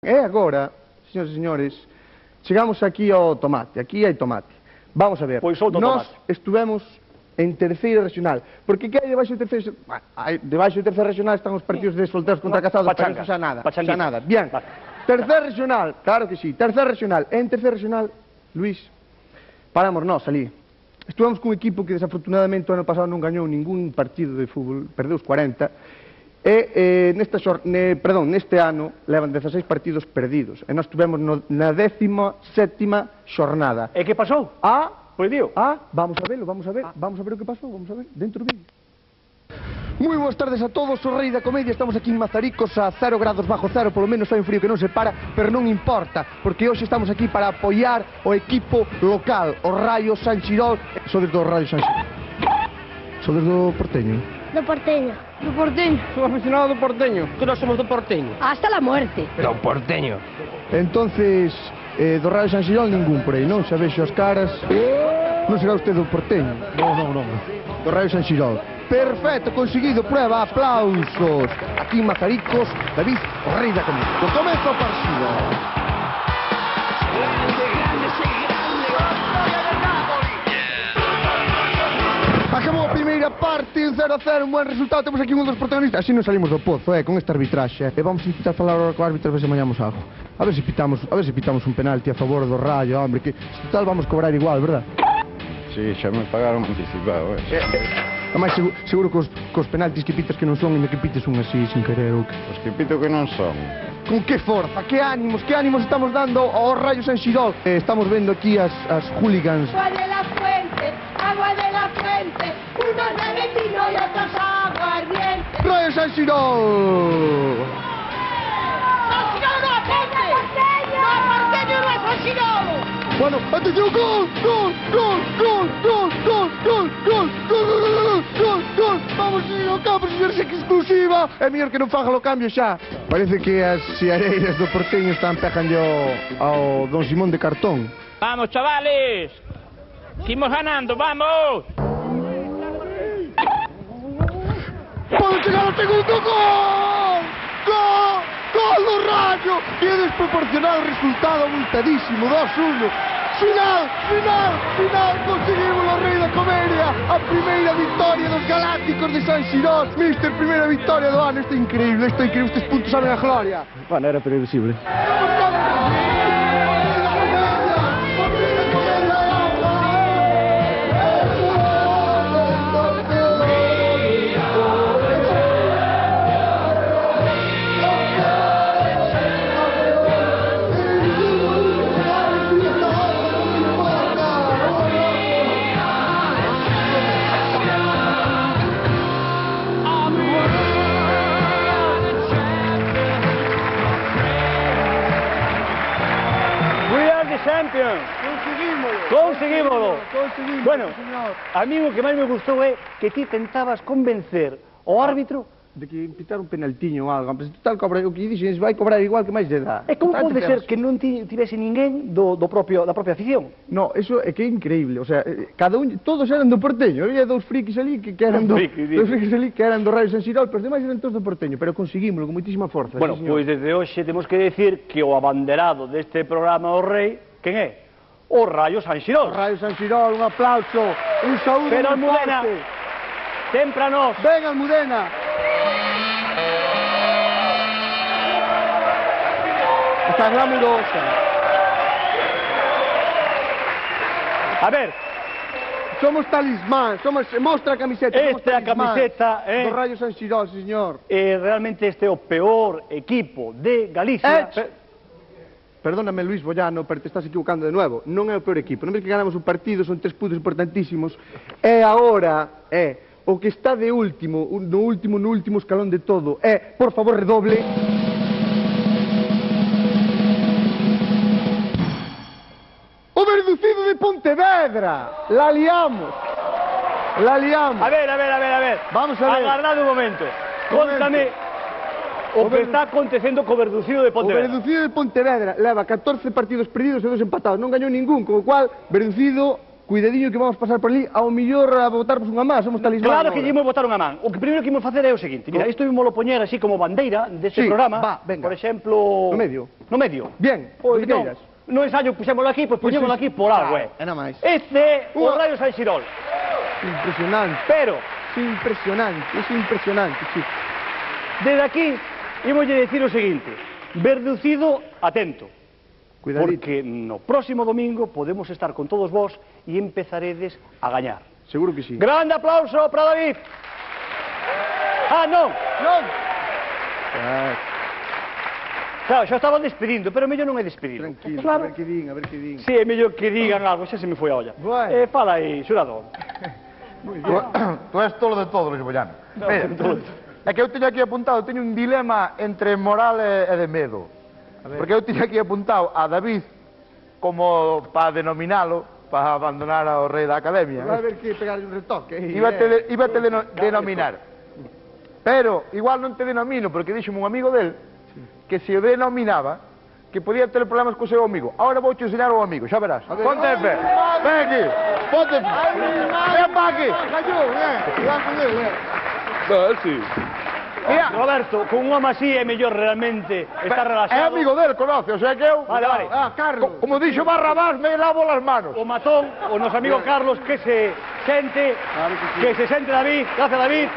E agora, señores e señores, chegamos aquí ao tomate, aquí hai tomate. Vamos a ver, nós estuvemos en terceira regional, porque que hai debaixo de terceira regional? Debaixo de terceira regional están os partidos de solteros contra casados, para eso xa nada, bien. Terceira regional, claro que sí, terceira regional, en terceira regional, Luís, paramos nós ali. Estuvemos cun equipo que desafortunadamente o ano pasado non gañou ningún partido de fútbol, perdeu os 40, e neste ano levan 16 partidos perdidos, e nós estuvemos na 17ª xornada. E que pasou? Prohibido. Vamos a ver o que pasou, vamos a ver, dentro do vídeo. Moi boas tardes a todos, o Rei da Comedia, estamos aquí en Mazaricos a 0 grados bajo cero, polo menos hai un frío que non se para, pero non importa, porque hoxe estamos aquí para apoiar o equipo local, o Raio San Xirol. Sodes do Raio San Xirol? Sodes do Porteño? Do Porteño. Do Porteño. Sou aficionado do Porteño, que nós somos do Porteño. Hasta la muerte. Pero Porteño. Entonces, do Raio San Xirol ningún por aí, non? Xa vexo as caras. Non será usted do Porteño? Non. Do Raio San Xirol. Perfecto, conseguido, prueba, aplausos. Aquí en Mazaricos, David, o Rei da Comedia. Do comezo ao partido. Acabou a primeira parte, 0-0, un buen resultado. Temos aquí un dos protagonistas. Así non salimos do pozo, con esta arbitraxe. E vamos a intentar falar agora co árbitro a ver se mañamos algo. A ver se pitamos un penalti a favor do Rayo, hombre, que total vamos cobrar igual, verdad? Sí, xa me pagaron anticipado, Ademais, seguro que os penaltis que pitas que non son, ainda que pites un así, sin querer, ou que... Os que pito que non son. Con que forza, que ánimos estamos dando ao Rayo San Xirol. Estamos vendo aquí as hooligans. Agua de la fuente, unos de vecino y otros aguardiente. Rayo San Xirol! ¡San Xirol no a Ponte! ¡No a Porteño, no a San Xirol! Bueno, atención, gol! Vamos, señor campo, señor, que exclusiva. É mellor que non faga o cambio xa. Parece que as xeareiras do Porteño están pegando ao Don Simón de Cartón. Vamos, chavales. Seguimos ganando, vamos. Pode chegar ao segundo gol! Gol do Rayo! E é desproporcionado o resultado, multadísimo, 2-1. Final! Conseguimos o Rei da Comedia! A primeira victoria dos Galácticos de San Xirol! Mister, primeira victoria do ano! Isto é increíble, estes puntos saben a gloria! Bueno, era previsible. Conseguímoslo. Bueno, a mí o que máis me gustou é que ti tentabas convencer o árbitro de que pitar un penaltiño ou algo, pero total cobra, o que dixen, vai cobrar igual que máis lle dá. E como pode ser que non tivese ninguén da propia afición? No, eso é que é increíble, o sea, todos eran do Porteño, había dous frikis ali que eran do Raio San Xirol, pero os demais eran todos do Porteño, pero conseguímoslo con moitísima forza. Bueno, pois desde hoxe temos que decir que o abanderado deste programa o Rei, quen é? O Rayo San Xirol. O Rayo San Xirol, un aplauso, un saúdo. Pero Almudena, sempre a nós. Ven, Almudena. Está glamurosa. A ver. Somos talismán, mostra a camiseta. Esta é a camiseta, do Rayo San Xirol, señor. Realmente este é o peor equipo de Galicia. Perdóname, Luis Bollano, pero te estás equivocando de nuevo. Non é o peor equipo. Non ves que ganamos un partido, son 3 puntos importantísimos. E agora, o que está de último, no último escalón de todo, por favor, redoble. O Verducido de Pontevedra. La liamos. A ver. Vamos a ver. Agardad un momento. Contame o que está acontecendo co Verducido de Pontevedra. O Verducido de Pontevedra leva 14 partidos perdidos e 2 empatados, non gañou ningún, con o cual Verducido cuidadiño que vamos pasar por ali, ao mellor a botarmos unha má, somos talismán. Claro que lle imos botar unha man. O que primeiro que imos facer é o seguinte, mira, isto imos lo poñer así como bandeira deste programa. Va, venga. Por exemplo... No medio. No medio. Bien, Pois que non, queiras. no ensayo puxémoslo aquí, pois poñémoslo aquí por algo, É nada máis. Este é o Raio San Xirol. Impresionante. Pero, É impresionante, sí. desde aquí, imoslle decir o seguinte, verducido, atento. Cuidadito. Porque no próximo domingo podemos estar con todos vos e empezaredes a gañar. Seguro que sí. Grande aplauso para David. Ah, non. Claro, xa estaban despedindo, pero mellor non é despedir. Tranquilo, Claro. a ver que din. Si, é mellor que digan algo, xa se me foi a olla. Bueno. Fala aí, xurado. Tú és tolo de todo, Luis Bollán. Mira, é que eu teño aquí apuntado, teño un dilema entre moral e de medo. Porque eu tiña aquí apuntado a David como para denominalo, para abandonar ao rei da academia. Vai haber que pegarle un retoque. Íbate denominar. Pero igual non te denomino, porque díxome un amigo del que se o denominaba, que podía ter problemas co seu amigo. Ahora vou te enseñar ao amigo, xa verás. Ponte de pé. Ven aquí. Ponte. Ven para aquí. Mira, Roberto, con un home así é mellor realmente estar é relaxado. amigo del, conoce, o sea que eu... Vale, vale. Carlos. Como dixo Barrabás, me lavo las manos. O matón, o noso amigo Carlos, que se sente David. Gracias, David.